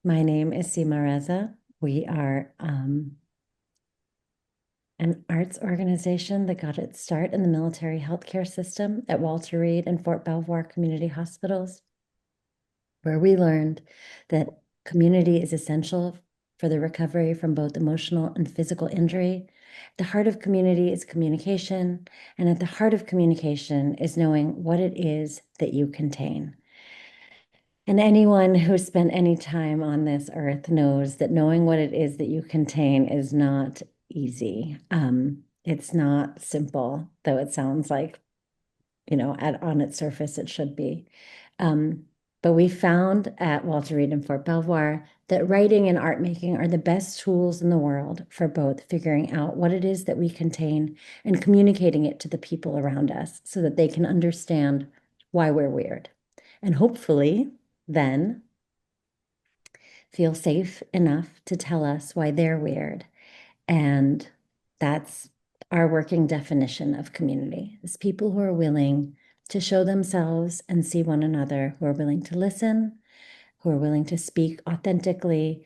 My name is Seema Reza. We are an arts organization that got its start in the military healthcare system at Walter Reed and Fort Belvoir community hospitals, where we learned that community is essential for the recovery from both emotional and physical injury. The heart of community is communication, and at the heart of communication is knowing what it is that you contain. And anyone who's spent any time on this earth knows that knowing what it is that you contain is not easy. It's not simple, though it sounds like, on its surface, it should be. Um, but we found at Walter Reed and Fort Belvoir that writing and art making are the best tools in the world for both figuring out what it is that we contain and communicating it to the people around us so that they can understand why we're weird. And hopefully, then feel safe enough to tell us why they're weird. And that's our working definition of community is people who are willing to show themselves and see one another, who are willing to listen, who are willing to speak authentically,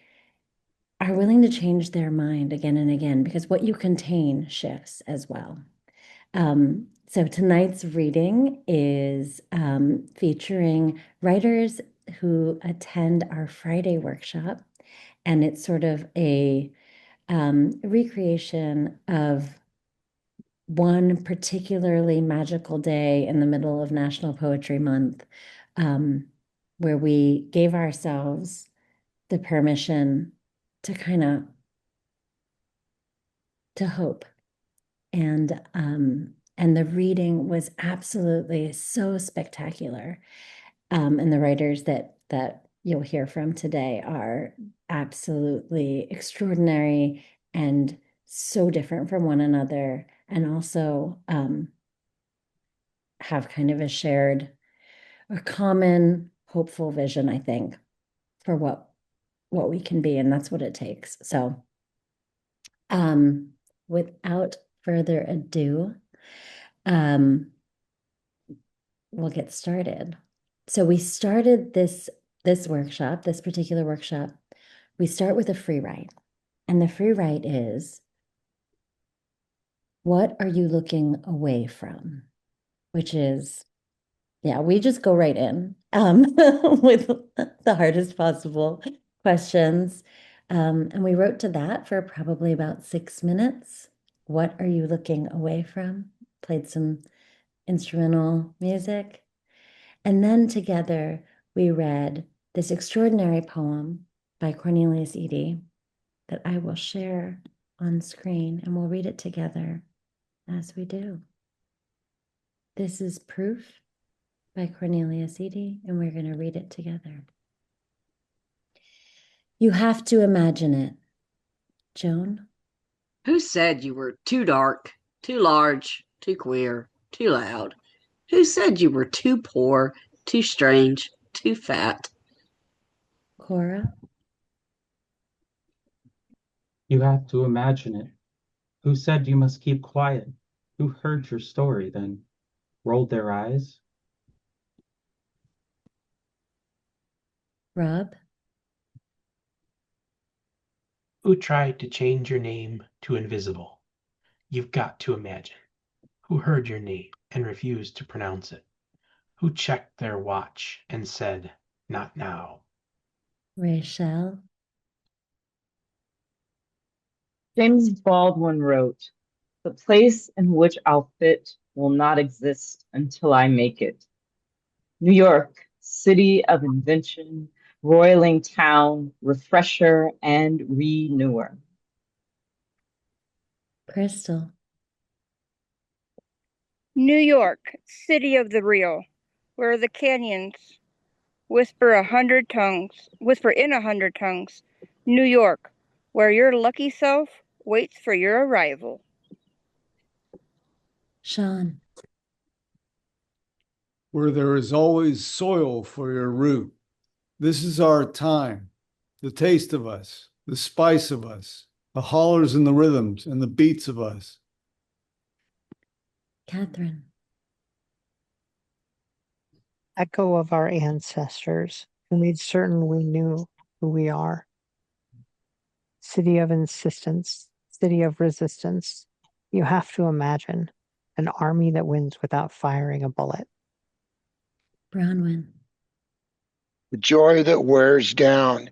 are willing to change their mind again and again, because what you contain shifts as well. So tonight's reading is featuring writers who attend our Friday workshop, and it's sort of a recreation of one particularly magical day in the middle of National Poetry Month, where we gave ourselves the permission to kind of to hope. And the reading was absolutely so spectacular. And the writers that you'll hear from today are absolutely extraordinary and so different from one another, and also have kind of a shared or common hopeful vision, I think, for what we can be, and that's what it takes. So um, without further ado, um, we'll get started. So we started this workshop, this particular workshop. We start with a free write, and the free write is, what are you looking away from? Which is, yeah, we just go right in with the hardest possible questions. And we wrote to that for probably about 6 minutes. What are you looking away from? Played some instrumental music. And then together we read this extraordinary poem by Cornelius Eady that I will share on screen, and we'll read it together as we do. This is Proof by Cornelius Eady, and we're going to read it together. You have to imagine it. Joan? Who said you were too dark, too large, too queer, too loud? Who said you were too poor, too strange, too fat? Corra? You have to imagine it. Who said you must keep quiet? Who heard your story, then rolled their eyes? Rob? Who tried to change your name to invisible? You've got to imagine. Who heard your name and refused to pronounce it? Who checked their watch and said, not now? Raychelle? James Baldwin wrote, "The place in which I'll fit will not exist until I make it." New York, city of invention, roiling town, refresher and renewer. Crystal? New York, city of the real, where the canyons whisper in 100 tongues. New York, where your lucky self waits for your arrival. Sean? Where there is always soil for your root. This is our time, the taste of us, the spice of us, the hollers and the rhythms and the beats of us. Cathrine? Echo of our ancestors who made certain we knew who we are. City of insistence, city of resistance. You have to imagine an army that wins without firing a bullet. Branwen. The joy that wears down,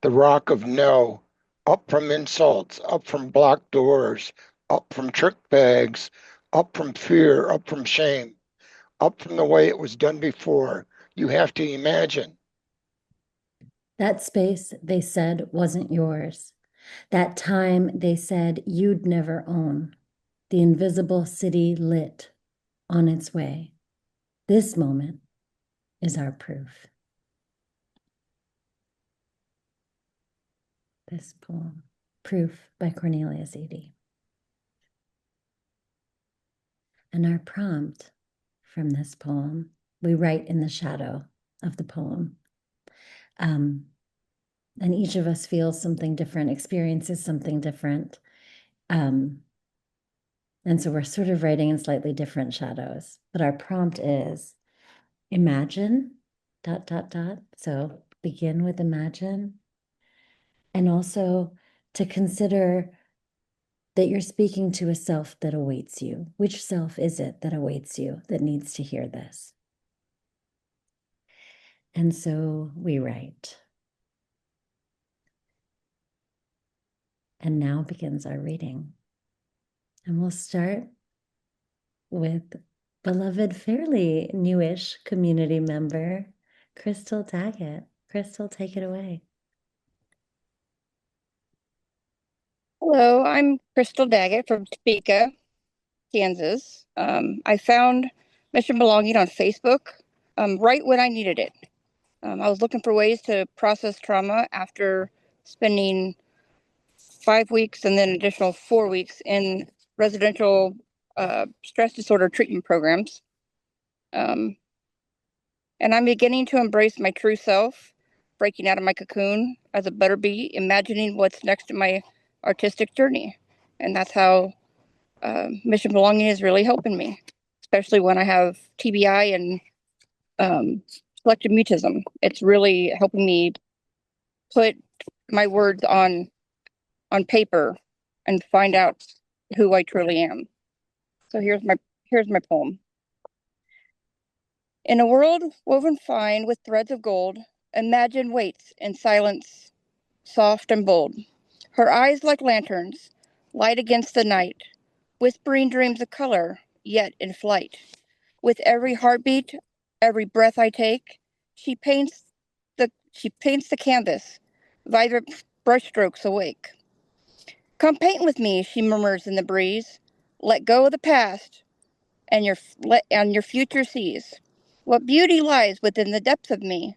the rock of no, up from insults, up from blocked doors, up from trick bags, up from fear, up from shame, up from the way it was done before. You have to imagine. That space, they said, wasn't yours. That time, they said, you'd never own. The invisible city lit on its way. This moment is our proof. This poem, Proof by Cornelius Eady. And our prompt from this poem, we write in the shadow of the poem. And each of us feels something different, experiences something different. And so we're sort of writing in slightly different shadows. But our prompt is imagine, ... So begin with imagine. And also to consider that you're speaking to a self that awaits you. Which self is it that awaits you, that needs to hear this? And so we write. And now begins our reading. And we'll start with beloved, fairly newish community member, Crystal Daggett. Crystal, take it away. Hello, I'm Crystal Daggett from Topeka, Kansas. I found Mission Belonging on Facebook right when I needed it. I was looking for ways to process trauma after spending 5 weeks and then additional 4 weeks in residential stress disorder treatment programs. And I'm beginning to embrace my true self, breaking out of my cocoon as a butterbee, imagining what's next in my artistic journey. And that's how Mission Belonging is really helping me, especially when I have TBI and selective mutism. It's really helping me put my words on paper and find out who I truly am. So here's my poem. In a world woven fine with threads of gold, imagine waits in silence, soft and bold. Her eyes like lanterns, light against the night, whispering dreams of color, yet in flight. With every heartbeat, every breath I take, she paints the canvas, vibrant brushstrokes awake. Come paint with me, she murmurs in the breeze. Let go of the past, and your future sees. What beauty lies within the depths of me?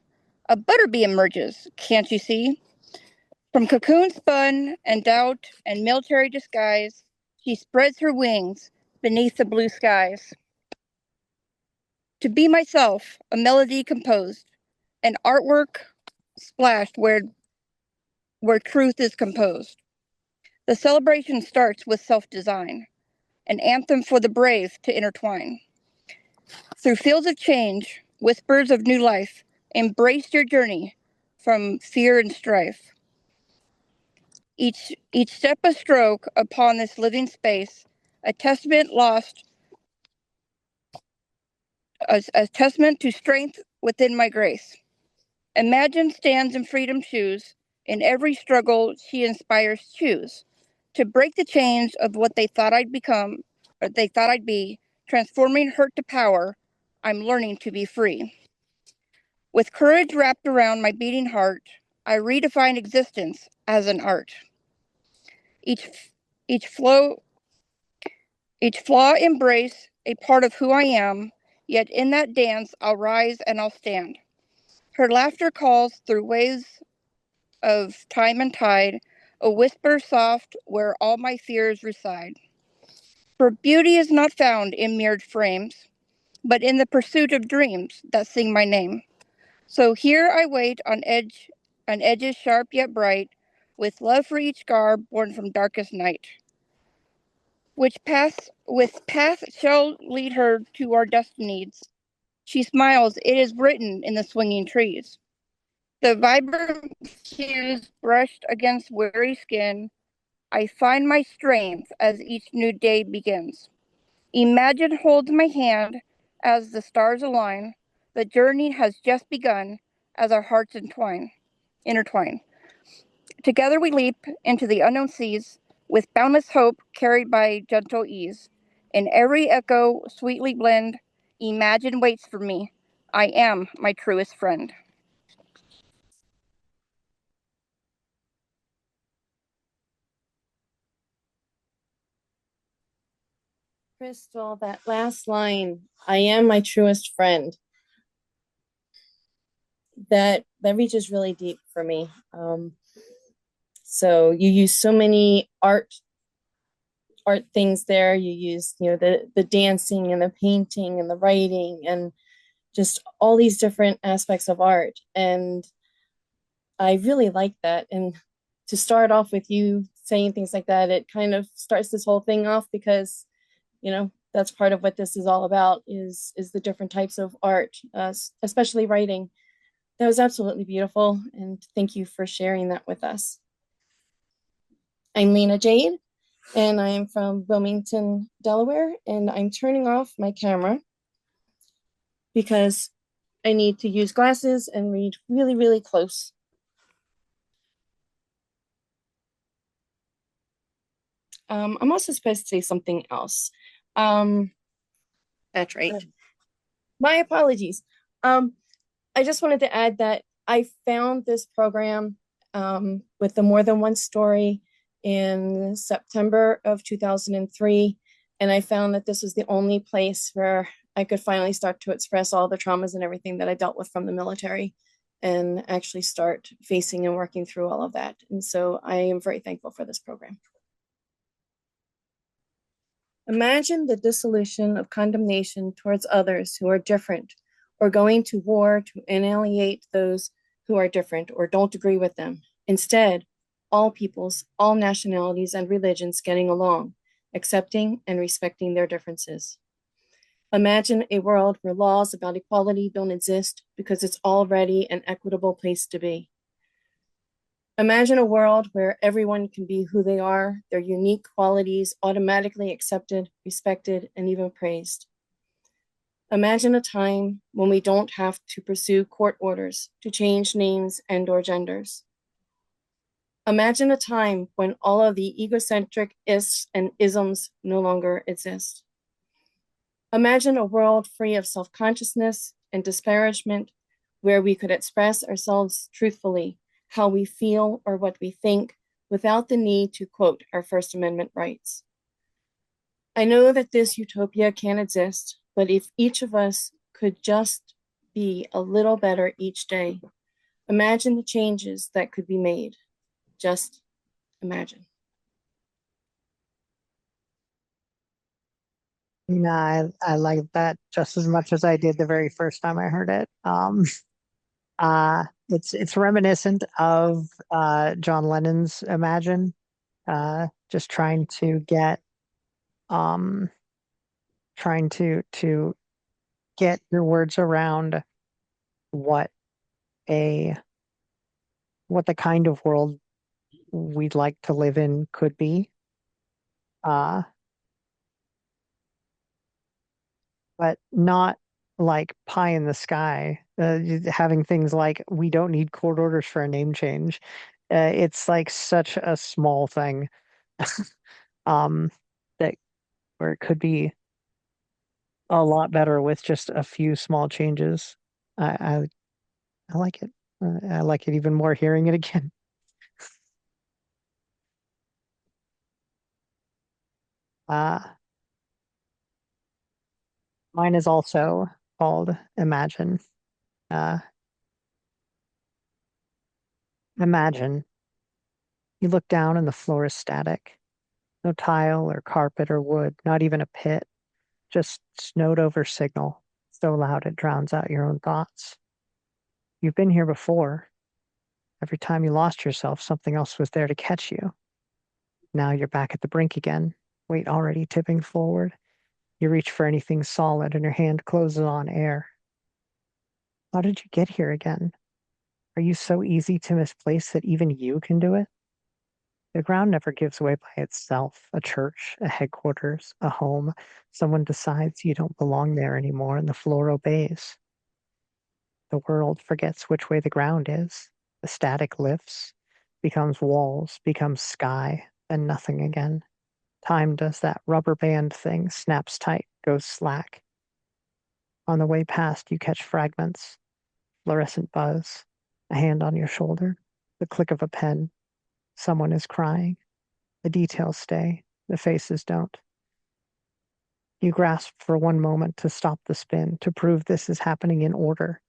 A butterbee emerges, can't you see? From cocoon spun and doubt and military disguise, she spreads her wings beneath the blue skies. To be myself, a melody composed, an artwork splashed where truth is composed. The celebration starts with self-design, an anthem for the brave to intertwine. Through fields of change, whispers of new life, embrace your journey from fear and strife. Each step a stroke upon this living space, a testament lost, a testament to strength within my grace. Imagine stands in freedom's shoes, in every struggle she inspires choose, to break the chains of what they thought I'd become, or they thought I'd be, transforming hurt to power, I'm learning to be free. With courage wrapped around my beating heart, I redefine existence as an art. Each flaw embrace a part of who I am, yet in that dance I'll rise and I'll stand. Her laughter calls through waves of time and tide, a whisper soft where all my fears reside. For beauty is not found in mirrored frames, but in the pursuit of dreams that sing my name. So here I wait on edges sharp yet bright, with love for each garb born from darkest night. With path shall lead her to our destinies. She smiles, it is written in the swinging trees. The vibrant hues brushed against weary skin. I find my strength as each new day begins. Imagine holds my hand as the stars align. The journey has just begun as our hearts intertwine. Together we leap into the unknown seas with boundless hope carried by gentle ease. In every echo sweetly blend, Imagine waits for me. I am my truest friend. Crystal, that last line, I am my truest friend. That reaches really deep for me. So you use so many art things there. You use, the dancing and the painting and the writing and just all these different aspects of art. And I really like that. And to start off with you saying things like that, it kind of starts this whole thing off because, that's part of what this is all about is the different types of art, especially writing. That was absolutely beautiful. And thank you for sharing that with us. I'm Leena Jade, and I am from Wilmington, Delaware, and I'm turning off my camera because I need to use glasses and read really, really close. I'm also supposed to say something else. That's right. My apologies. I just wanted to add that I found this program with the More Than One Story in September of 2003. And I found that this was the only place where I could finally start to express all the traumas and everything that I dealt with from the military and actually start facing and working through all of that. And so I am very thankful for this program. Imagine the dissolution of condemnation towards others who are different, or going to war to annihilate those who are different or don't agree with them. Instead, all peoples, all nationalities and religions getting along, accepting and respecting their differences. Imagine a world where laws about equality don't exist because it's already an equitable place to be. Imagine a world where everyone can be who they are, their unique qualities automatically accepted, respected, and even praised. Imagine a time when we don't have to pursue court orders to change names and/or genders. Imagine a time when all of the egocentric ists and isms no longer exist. Imagine a world free of self-consciousness and disparagement, where we could express ourselves truthfully, how we feel or what we think, without the need to quote our First Amendment rights. I know that this utopia can't exist, but if each of us could just be a little better each day, imagine the changes that could be made. Just imagine. I like that just as much as I did the very first time I heard it. It's reminiscent of John Lennon's Imagine, just trying to get trying to get your words around what the kind of world we'd like to live in could be. But not like pie in the sky, having things like we don't need court orders for a name change. It's like such a small thing um, that where it could be a lot better with just a few small changes. I like it. I like it even more hearing it again. Uh, Mine is also called Imagine. Uh, Imagine you look down and the floor is static. No tile or carpet or wood, not even a pit, just snowed over signal, so loud it drowns out your own thoughts. You've been here before. Every time you lost yourself, something else was there to catch you. Now you're back at the brink again, weight already tipping forward. You reach for anything solid and your hand closes on air. How did you get here again? Are you so easy to misplace that even you can do it? The ground never gives way by itself. A church, a headquarters, a home. Someone decides you don't belong there anymore and the floor obeys. The world forgets which way the ground is. The static lifts, becomes walls, becomes sky, then nothing again. Time does that rubber band thing, snaps tight, goes slack. On the way past, you catch fragments, fluorescent buzz, a hand on your shoulder, the click of a pen. Someone is crying. The details stay, the faces don't. You grasp for one moment to stop the spin, to prove this is happening in order.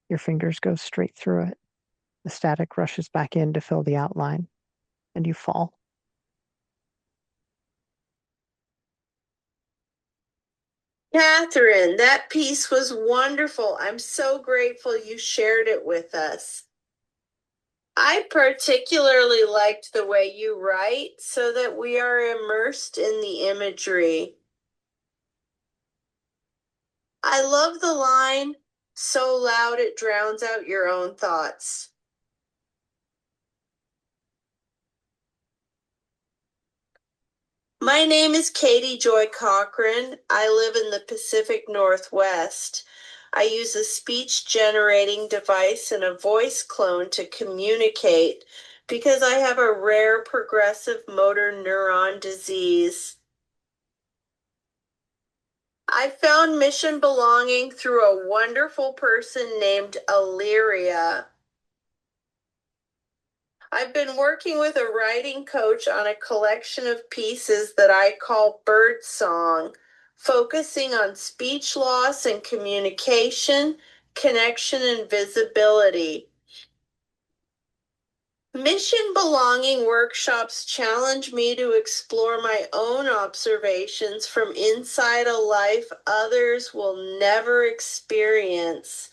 Your fingers go straight through it. The static rushes back in to fill the outline, and you fall. Cathrine, that piece was wonderful. I'm so grateful you shared it with us. I particularly liked the way you write so that we are immersed in the imagery. I love the line, so loud it drowns out your own thoughts. My name is Katie Joy Cochran. I live in the Pacific Northwest. I use a speech generating device and a voice clone to communicate because I have a rare progressive motor neuron disease. I found mission belonging through a wonderful person named Illyria. I've been working with a writing coach on a collection of pieces that I call Birdsong, focusing on speech loss and communication, connection, and visibility. Mission belonging workshops challenge me to explore my own observations from inside a life others will never experience,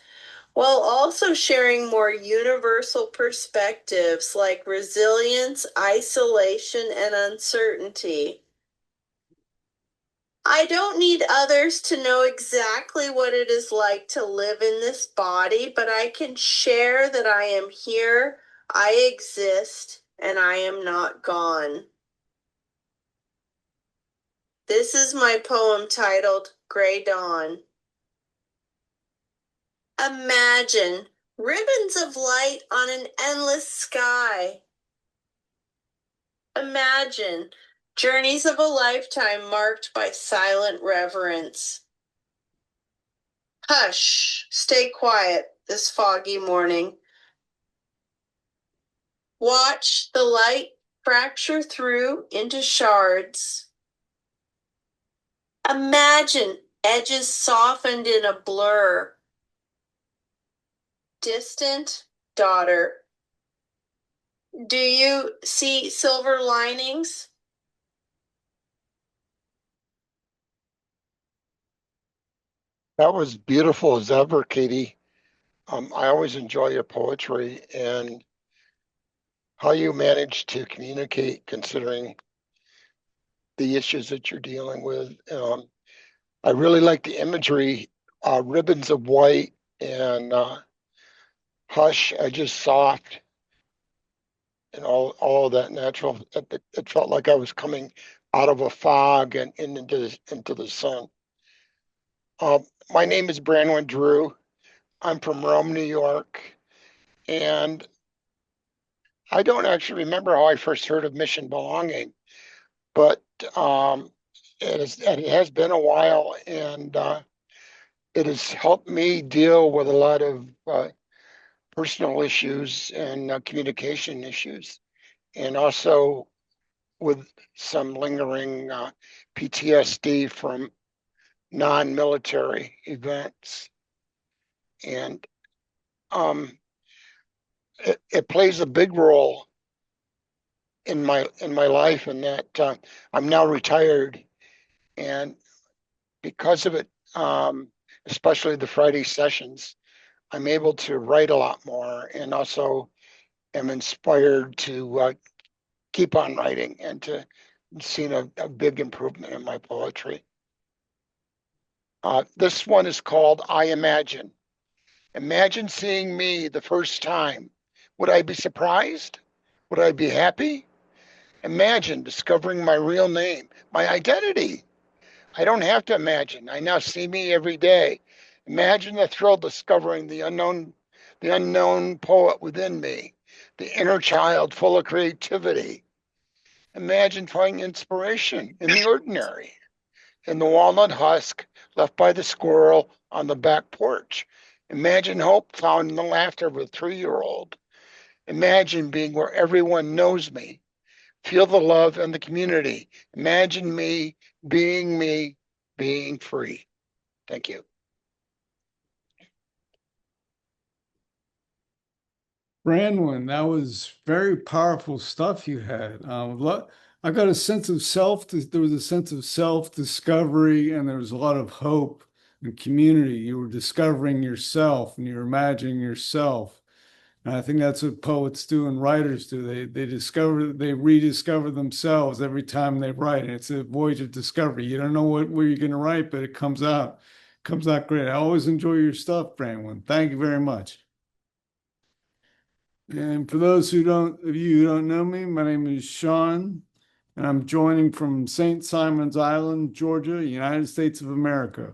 while also sharing more universal perspectives like resilience, isolation, and uncertainty. I don't need others to know exactly what it is like to live in this body, but I can share that I am here, I exist, and I am not gone. This is my poem titled Gray Dawn. Imagine ribbons of light on an endless sky. Imagine journeys of a lifetime marked by silent reverence. Hush, stay quiet this foggy morning. Watch the light fracture through into shards. Imagine edges softened in a blur. Distant daughter. Do you see silver linings? That was beautiful as ever, Katie. I always enjoy your poetry and how you manage to communicate considering the issues that you're dealing with. I really like the imagery, ribbons of white and hush, edges soft, and all of that natural. It felt like I was coming out of a fog and into the sun. My name is Branwen Drew. I'm from Rome, New York, and I don't actually remember how I first heard of Mission Belonging, but it has been a while, and it has helped me deal with a lot of personal issues and communication issues, and also with some lingering PTSD from non-military events. And it plays a big role in my life, in that I'm now retired, and because of it, especially the Friday sessions, I'm able to write a lot more, and also am inspired to keep on writing and to see a big improvement in my poetry. This one is called I Imagine. Imagine seeing me the first time Would I be surprised? Would I be happy? Imagine discovering my real name, my identity. I don't have to imagine. I now see me every day. Imagine the thrill discovering the unknown poet within me, the inner child full of creativity. Imagine finding inspiration in the ordinary, in the walnut husk left by the squirrel on the back porch. Imagine hope found in the laughter of a 3-year-old. Imagine being where everyone knows me. Feel the love and the community. Imagine me, being free. Thank you. Branwen, that was very powerful stuff you had. I got a sense of self. There was a sense of self-discovery, and there was a lot of hope and community. You were discovering yourself, and you were imagining yourself. And I think that's what poets do and writers do. They rediscover themselves every time they write. And it's a voyage of discovery. You don't know where you're going to write, but it comes out great. I always enjoy your stuff, Branwen. Thank you very much. And for those of you who don't know me, my name is Sean, and I'm joining from St. Simon's Island, Georgia, United States of America.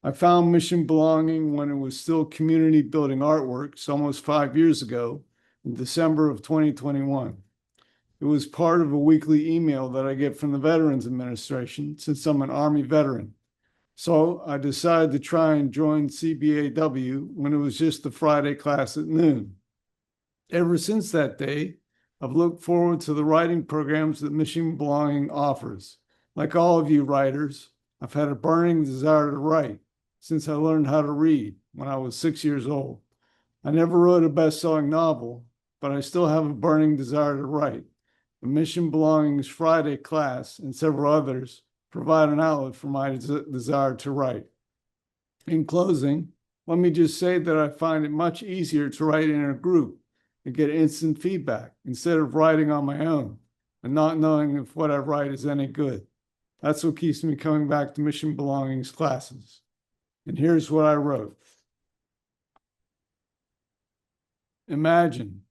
I found Mission Belonging when it was still community building artworks almost 5 years ago in December of 2021. It was part of a weekly email that I get from the Veterans Administration since I'm an Army veteran. So I decided to try and join CBAW when it was just the Friday class at noon. Ever since that day, I've looked forward to the writing programs that Mission Belonging offers. Like all of you writers, I've had a burning desire to write since I learned how to read when I was 6 years old. I never wrote a best-selling novel, but I still have a burning desire to write. The Mission Belonging's Friday class and several others provide an outlet for my desire to write. In closing, let me just say that I find it much easier to write in a group and get instant feedback instead of writing on my own and not knowing if what I write is any good. That's what keeps me coming back to Mission Belonging's classes. And here's what I wrote. Imagine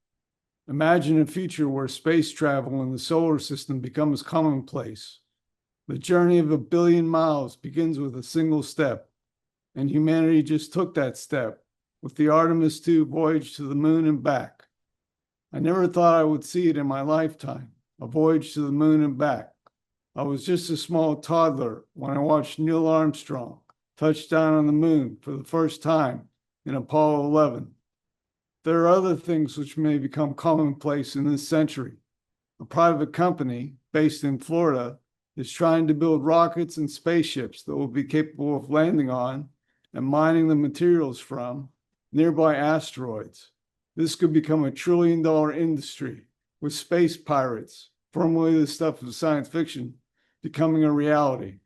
a future where space travel in the solar system becomes commonplace. The journey of 1 billion miles begins with a single step, and humanity just took that step with the Artemis II voyage to the moon and back. I never thought I would see it in my lifetime, a voyage to the moon and back. I was just a small toddler when I watched Neil Armstrong touch down on the moon for the first time in Apollo 11. There are other things which may become commonplace in this century. A private company based in Florida is trying to build rockets and spaceships that will be capable of landing on and mining the materials from nearby asteroids. This could become a $1 trillion industry, with space pirates, formerly the stuff of science fiction, becoming a reality.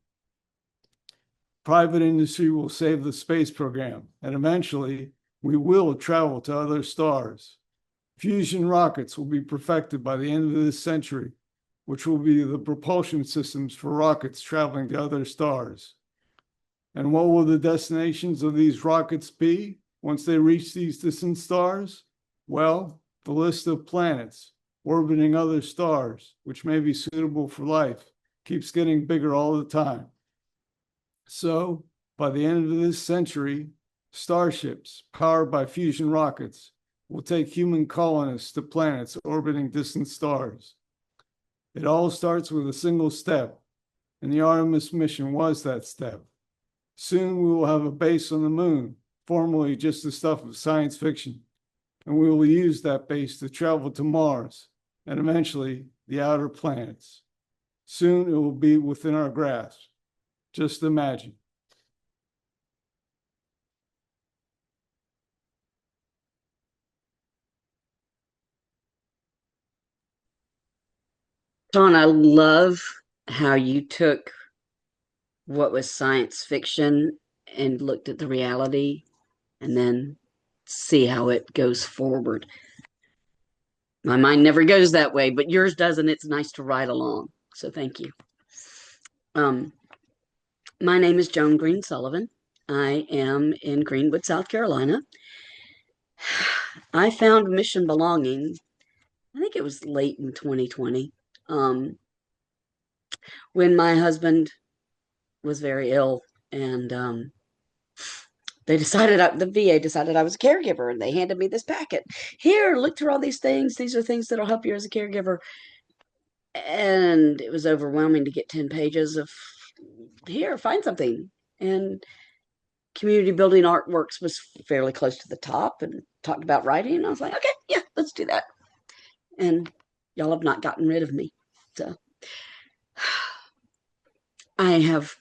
Private industry will save the space program, and eventually we will travel to other stars. Fusion rockets will be perfected by the end of this century, which will be the propulsion systems for rockets traveling to other stars. And what will the destinations of these rockets be once they reach these distant stars? Well, the list of planets orbiting other stars, which may be suitable for life, keeps getting bigger all the time. So, by the end of this century, starships powered by fusion rockets will take human colonists to planets orbiting distant stars. It all starts with a single step, and the Artemis mission was that step. Soon we will have a base on the moon, formerly just the stuff of science fiction, and we will use that base to travel to Mars and eventually the outer planets. Soon it will be within our grasp. Just imagine. Dawn, I love how you took what was science fiction and looked at the reality and then see how it goes forward. My mind never goes that way, but yours does, and it's nice to ride along. So thank you. My name is Joan Green Sullivan. I am in Greenwood, South Carolina. I found mission belonging, I think it was late in 2020, when my husband was very ill, and they decided, the VA decided I was a caregiver, and they handed me this packet. Here, look through all these things. These are things that'll help you as a caregiver. And it was overwhelming to get 10 pages of, here, find something. And community building artworks was fairly close to the top, and talked about writing. And I was like, okay, yeah, let's do that. And y'all have not gotten rid of me. So I have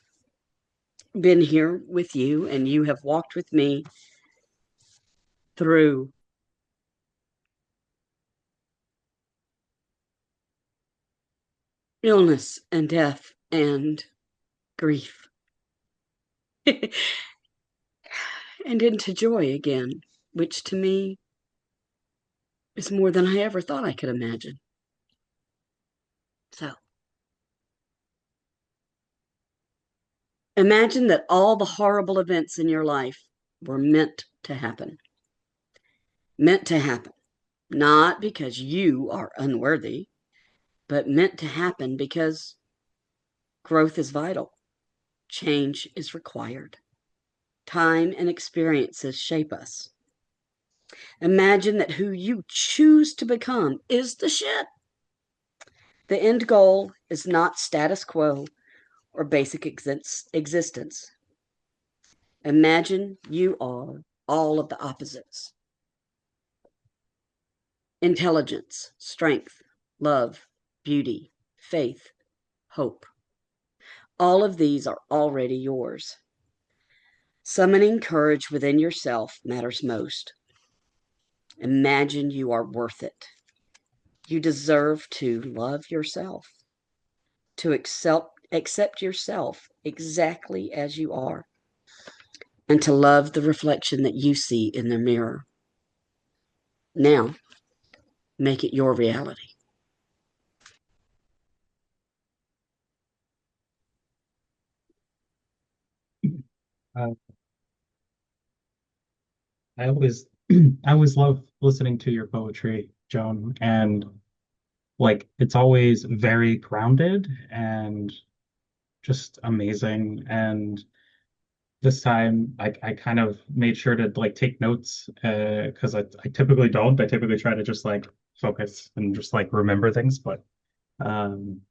been here with you, and you have walked with me through illness and death and grief and into joy again, which to me is more than I ever thought I could imagine. So imagine that all the horrible events in your life were meant to happen. Meant to happen, not because you are unworthy, but meant to happen because growth is vital. Change is required. Time and experiences shape us. Imagine that who you choose to become is the shit. The end goal is not status quo or basic existence. Imagine you are all of the opposites. Intelligence, strength, love, beauty, faith, hope. All of these are already yours. Summoning courage within yourself matters most. Imagine you are worth it. You deserve to love yourself, to accept yourself exactly as you are, and to love the reflection that you see in the mirror. Now, make it your reality. Uh, I always I always love listening to your poetry, Joan, and like it's always very grounded and just amazing. And this time I kind of made sure to like take notes because I typically don't. I typically try to just like focus and just like remember things, but um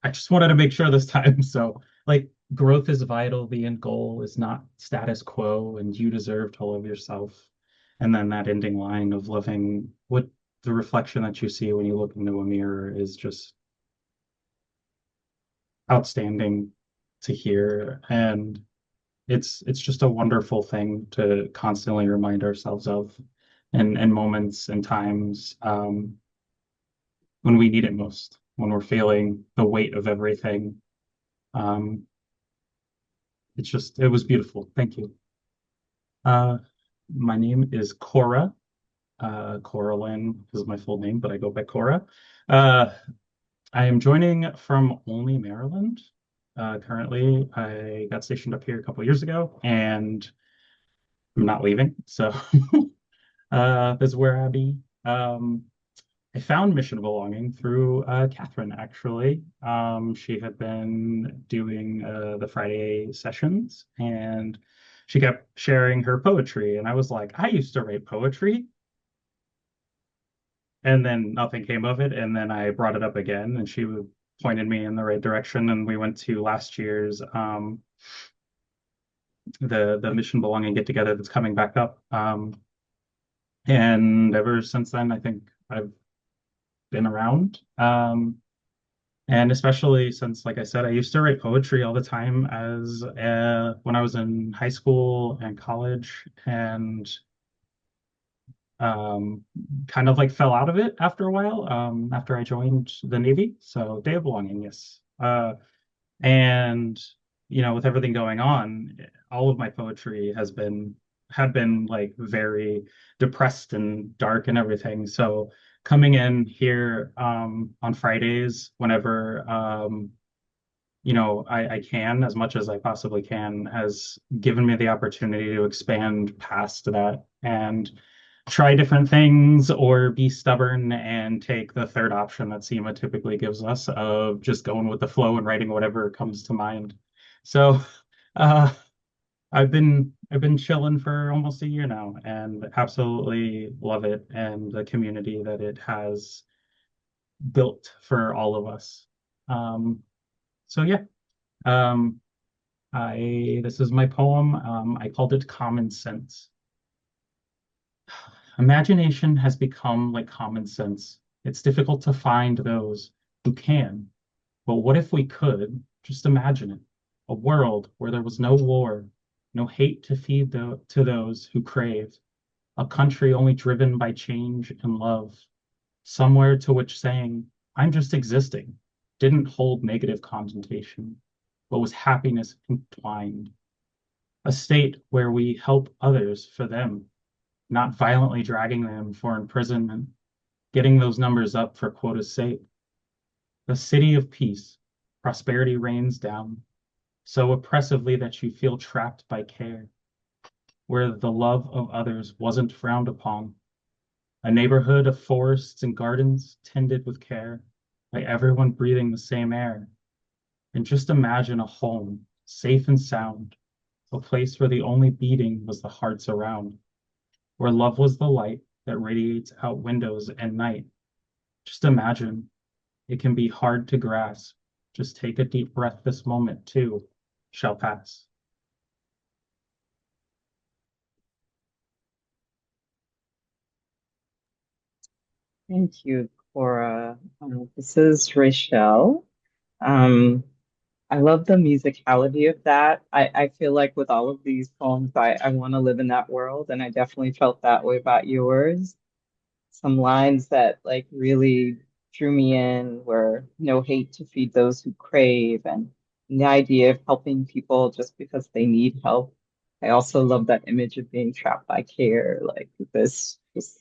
I just wanted to make sure this time. So like growth is vital, the end goal is not status quo, and you deserve to love yourself. And then that ending line of loving what the reflection that you see when you look into a mirror is just outstanding to hear. And it's just a wonderful thing to constantly remind ourselves of and moments and times when we need it most, when we're feeling the weight of everything. Um, it was beautiful. Thank you. My name is Corra. Coralyn is my full name, but I go by Corra. Uh, I am joining from Olney, Maryland. Currently, I got stationed up here a couple years ago, and I'm not leaving. So this is where I'll be. I found Mission Belonging through Cathrine, actually. She had been doing the Friday sessions, and she kept sharing her poetry. And I was like, I used to write poetry. And then nothing came of it. And then I brought it up again, and she pointed me in the right direction. And we went to last year's the Mission Belonging get together that's coming back up. And ever since then, I think I've been around. And especially since, like I said, I used to write poetry all the time as when I was in high school and college, and kind of like fell out of it after a while, after I joined the Navy. So Day of Belonging, yes. And with everything going on, all of my poetry had been like very depressed and dark and everything. So coming in here on Fridays whenever I can, as much as I possibly can, has given me the opportunity to expand past that and try different things or be stubborn and take the third option that Seema typically gives us of just going with the flow and writing whatever comes to mind. So uh, I've been chilling for almost a year now and absolutely love it and the community that it has built for all of us. Um, so yeah, um, I this is my poem. I called it Common Sense. Imagination has become like common sense. It's difficult to find those who can. But what if we could just imagine it? A world where there was no war, no hate to feed to those who crave, a country only driven by change and love, somewhere to which saying, I'm just existing, didn't hold negative connotation, but was happiness entwined. A state where we help others for them, not violently dragging them for imprisonment, getting those numbers up for quota's sake. A city of peace, prosperity rains down, so oppressively that you feel trapped by care, where the love of others wasn't frowned upon. A neighborhood of forests and gardens tended with care by everyone breathing the same air. And just imagine a home, safe and sound, a place where the only beating was the hearts around, where love was the light that radiates out windows and night. Just imagine. It can be hard to grasp. Just take a deep breath. This moment, too, shall pass. Thank you, Cora. This is Raychelle. Um, I love the musicality of that. I feel like with all of these poems, I want to live in that world, and I definitely felt that way about yours. Some lines that like really drew me in were no hate to feed those who crave, and the idea of helping people just because they need help. I also love that image of being trapped by care, like this just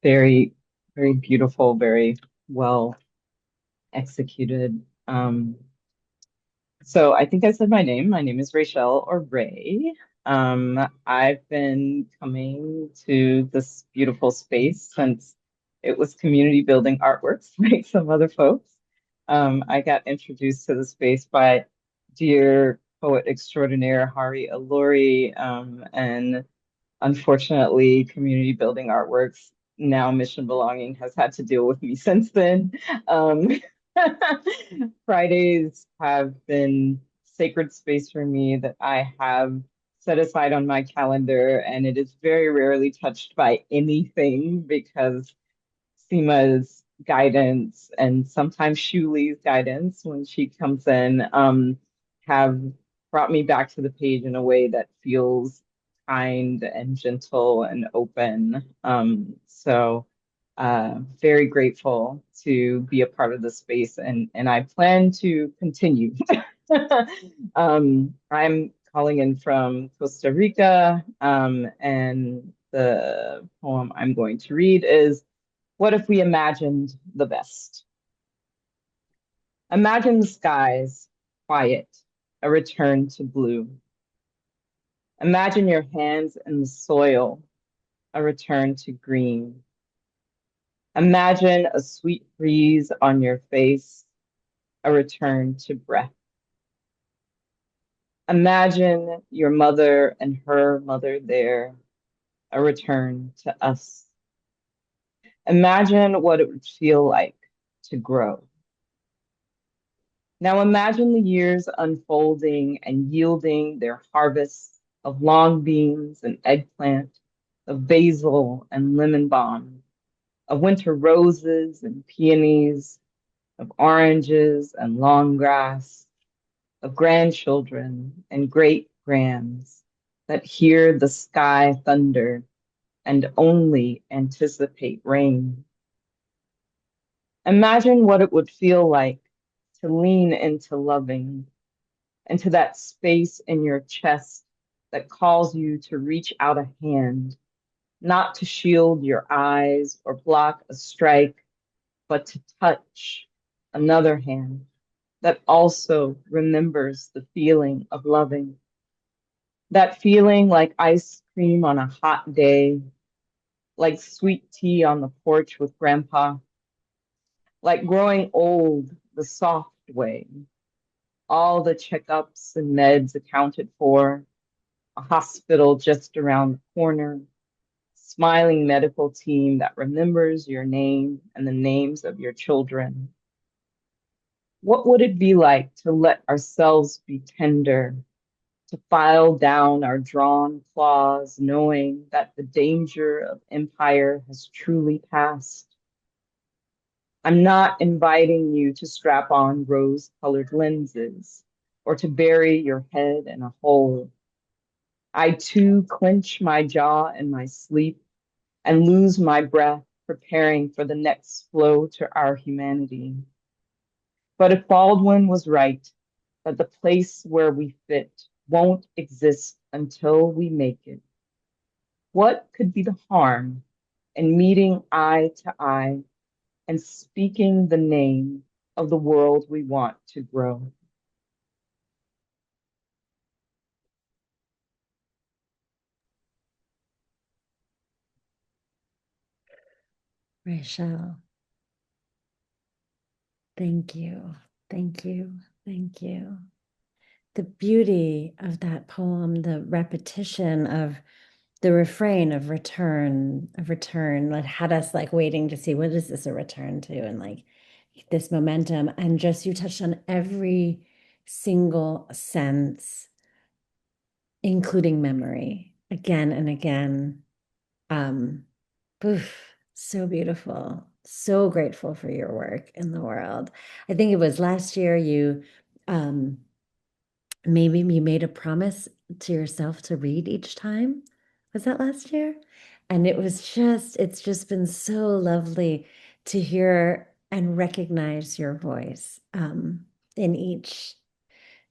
very, very beautiful, very well executed. So I think I said my name. My name is Raychelle or Ray. I've been coming to this beautiful space since it was community building artworks, like some other folks. I got introduced to the space by dear poet extraordinaire Hari Alori, and unfortunately, community building artworks, now Mission Belonging, has had to deal with me since then. Um, Fridays have been sacred space for me that I have set aside on my calendar, and it is very rarely touched by anything because Seema's guidance and sometimes Shuli's guidance when she comes in have brought me back to the page in a way that feels kind and gentle and open. Very grateful to be a part of the space, and I plan to continue. I'm calling in from Costa Rica, and the poem I'm going to read is What If We Imagined the Best? Imagine the skies quiet, a return to blue. Imagine your hands in the soil, a return to green. Imagine a sweet breeze on your face, a return to breath. Imagine your mother and her mother there, a return to us. Imagine what it would feel like to grow. Now imagine the years unfolding and yielding their harvests of long beans and eggplant, of basil and lemon balm, of winter roses and peonies, of oranges and long grass, of grandchildren and great grands that hear the sky thunder and only anticipate rain. Imagine what it would feel like to lean into loving, into that space in your chest that calls you to reach out a hand, not to shield your eyes or block a strike, but to touch another hand that also remembers the feeling of loving. That feeling like ice cream on a hot day, like sweet tea on the porch with Grandpa, like growing old the soft way, all the checkups and meds accounted for, a hospital just around the corner, smiling medical team that remembers your name and the names of your children. What would it be like to let ourselves be tender, to file down our drawn claws, knowing that the danger of empire has truly passed? I'm not inviting you to strap on rose-colored lenses or to bury your head in a hole. I too clench my jaw in my sleep and lose my breath preparing for the next flow to our humanity. But if Baldwin was right, that the place where we fit won't exist until we make it, what could be the harm in meeting eye to eye and speaking the name of the world we want to grow? Raychelle, thank you, thank you, thank you. The beauty of that poem, the repetition of the refrain of return, that had us like waiting to see what is this a return to, and like this momentum. And just you touched on every single sense, including memory, again and again. Oof, so beautiful. So grateful for your work in the world. I think it was last year you maybe you made a promise to yourself to read each time. Was that last year? And it's just been so lovely to hear and recognize your voice in each,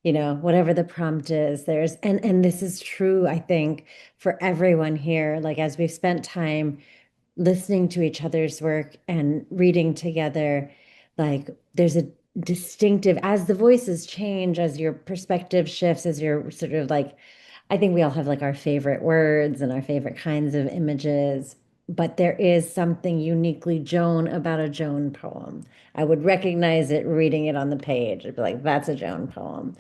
whatever the prompt is. And this is true, I think, for everyone here. Like as we've spent time listening to each other's work and reading together, like there's a distinctive, as the voices change, as your perspective shifts, as you're sort of like, I think we all have like our favorite words and our favorite kinds of images, but there is something uniquely Joan about a Joan poem. I would recognize it reading it on the page. I'd be like, that's a Joan poem.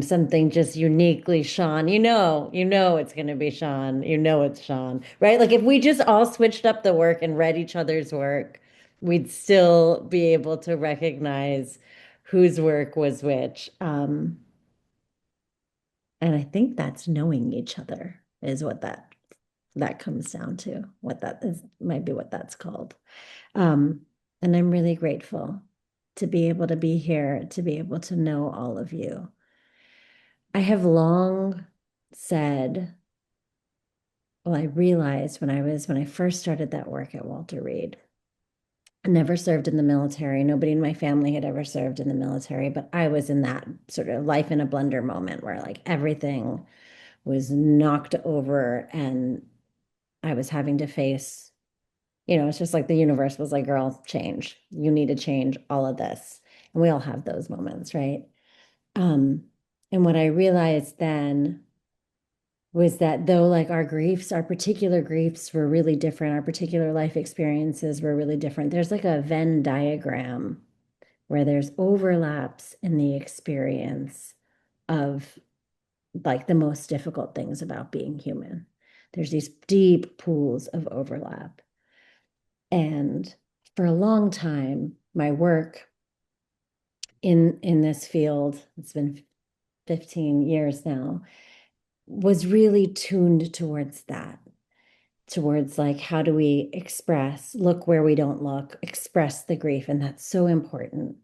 Something just uniquely Sean, it's going to be Sean, it's Sean, right? Like if we just all switched up the work and read each other's work, we'd still be able to recognize whose work was which. And I think that's knowing each other is what that comes down to, what that is, might be what that's called. And I'm really grateful to be able to be here, to be able to know all of you. I have long said, well, I realized when I first started that work at Walter Reed, I never served in the military. Nobody in my family had ever served in the military, but I was in that sort of life in a blender moment where like everything was knocked over and I was having to face, it's just like the universe was like, girl, change. You need to change all of this. And we all have those moments, right? And what I realized then was that though like our particular griefs were really different, our particular life experiences were really different, there's like a Venn diagram where there's overlaps in the experience of like the most difficult things about being human. There's these deep pools of overlap. And for a long time, my work in this field, it's been 15 years now, was really tuned towards that, towards like, how do we look where we don't look, express the grief. And that's so important.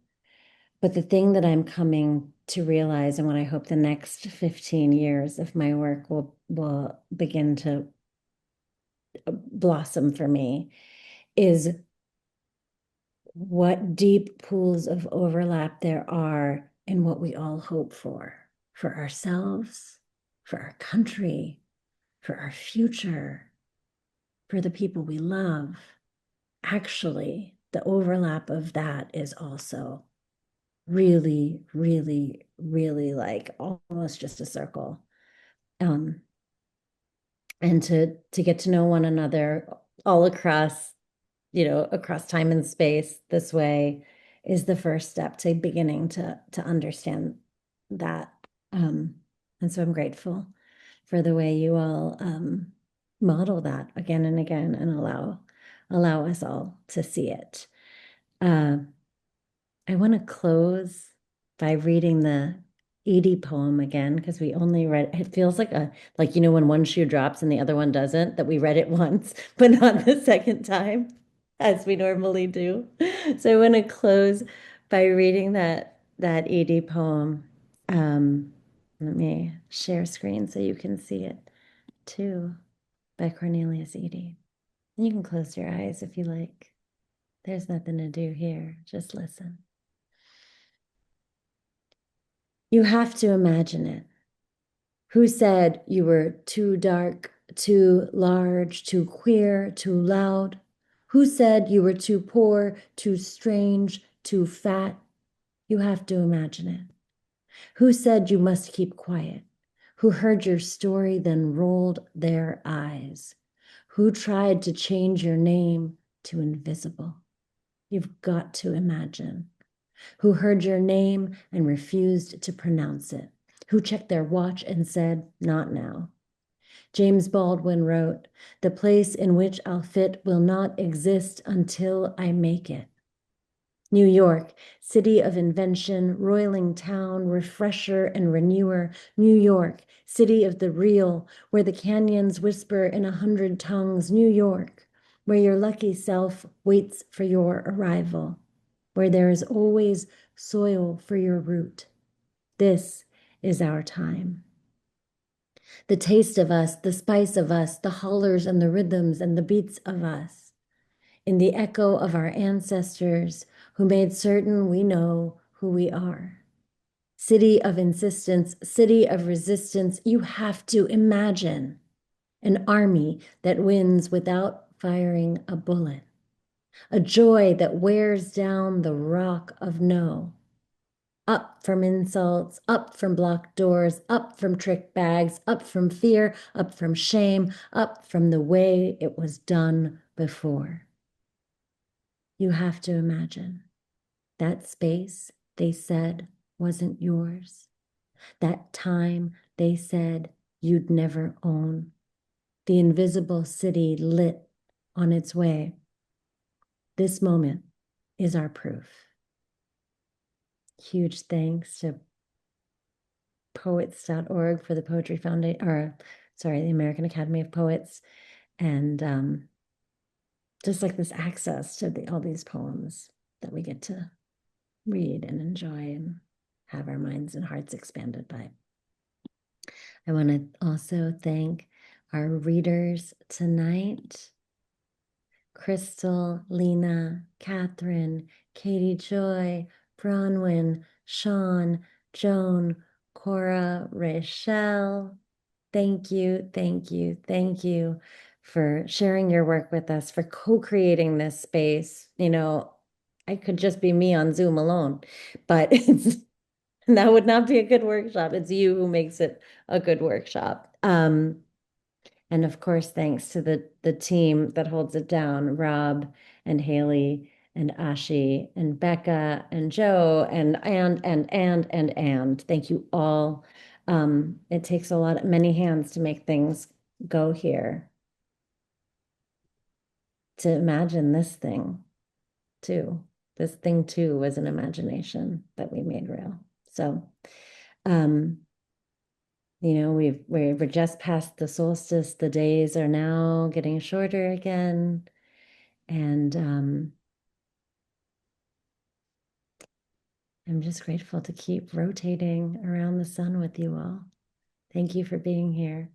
But the thing that I'm coming to realize, and what I hope the next 15 years of my work will begin to blossom for me, is what deep pools of overlap there are in what we all hope for ourselves, for our country, for our future, for the people we love. Actually, the overlap of that is also really, really, really like almost just a circle. And to get to know one another all across, across time and space this way is the first step to beginning to understand that. And so I'm grateful for the way you all model that again and again and allow us all to see it. I want to close by reading the Eady poem again, because we only read, it feels like when one shoe drops and the other one doesn't, that we read it once, but not the second time, as we normally do. So I want to close by reading that Eady poem. Let me share screen so you can see it too, by Cornelius Eady. You can close your eyes if you like. There's nothing to do here. Just listen. You have to imagine it. Who said you were too dark, too large, too queer, too loud? Who said you were too poor, too strange, too fat? You have to imagine it. Who said you must keep quiet? Who heard your story, then rolled their eyes? Who tried to change your name to invisible? You've got to imagine. Who heard your name and refused to pronounce it? Who checked their watch and said, not now? James Baldwin wrote, "The place in which I'll fit will not exist until I make it." New York, city of invention, roiling town, refresher and renewer. New York, city of the real, where the canyons whisper in 100 tongues. New York, where your lucky self waits for your arrival, where there is always soil for your root. This is our time. The taste of us, the spice of us, the hollers and the rhythms and the beats of us. In the echo of our ancestors who made certain we know who we are. City of insistence, city of resistance, you have to imagine an army that wins without firing a bullet. A joy that wears down the rock of no. Up from insults, up from blocked doors, up from trick bags, up from fear, up from shame, up from the way it was done before. You have to imagine that space they said wasn't yours. That time they said you'd never own. The invisible city lit on its way. This moment is our proof. Huge thanks to poets.org for the Poetry Foundation, the American Academy of Poets, and just like this access to all these poems that we get to read and enjoy and have our minds and hearts expanded by. I want to also thank our readers tonight: Crystal, Leena, Cathrine, Katie Joy, Branwen, Sean, Joan, Corra, Raychelle. Thank you, thank you, thank you for sharing your work with us, for co-creating this space. I could just be me on Zoom alone, but that would not be a good workshop. It's you who makes it a good workshop. And of course, thanks to the team that holds it down, Rob and Haley and Ashi and Becca and Joe and. Thank you all. It takes many hands to make things go here. To imagine this thing too. This thing too was an imagination that we made real. So, we're just past the solstice. The days are now getting shorter again. And I'm just grateful to keep rotating around the sun with you all. Thank you for being here.